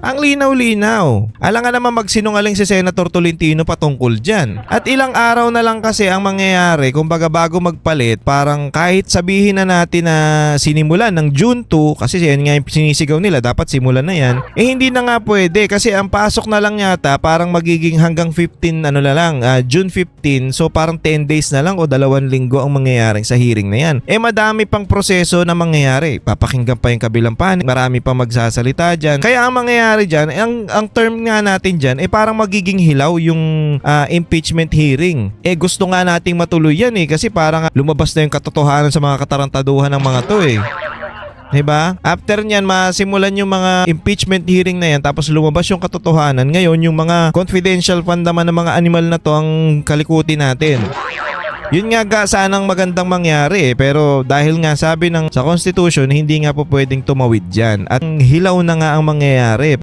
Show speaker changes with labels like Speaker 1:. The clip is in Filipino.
Speaker 1: Ang linaw-linaw. Alam nga naman magsinungaling si Senator Tolentino patungkol dyan. At ilang araw na lang kasi ang mangyayari, kumbaga bago magpalit, parang kahit sabihin na natin na sinimulan ng June 2, kasi yan nga yung sinisigaw nila, dapat simulan na yan, hindi na nga pwede kasi ang pasok na lang yata parang magiging hanggang 15, June 15, so parang 10 days na lang o 2 linggo ang mangyayari sa hearing na yan. Madami pang proseso na mangyayari. Papakinggan pa yung kabilang panig, marami pang magsasalita dyan. Kaya ang mangyayari dyan, ang term nga natin dyan, parang magiging hilaw yung impeachment hearing. Gusto nga nating matuloy yan kasi parang lumabas na yung katotohanan sa mga katarantaduhan ng mga to Diba? After nyan, masimulan yung mga impeachment hearing na yan, tapos lumabas yung katotohanan. Ngayon, yung mga confidential fund naman ng mga animal na to ang kalikuti natin. Yun nga sanang magandang mangyari pero dahil nga sabi ng sa Constitution hindi nga po pwedeng tumawid dyan at hilaw na nga ang mangyayari.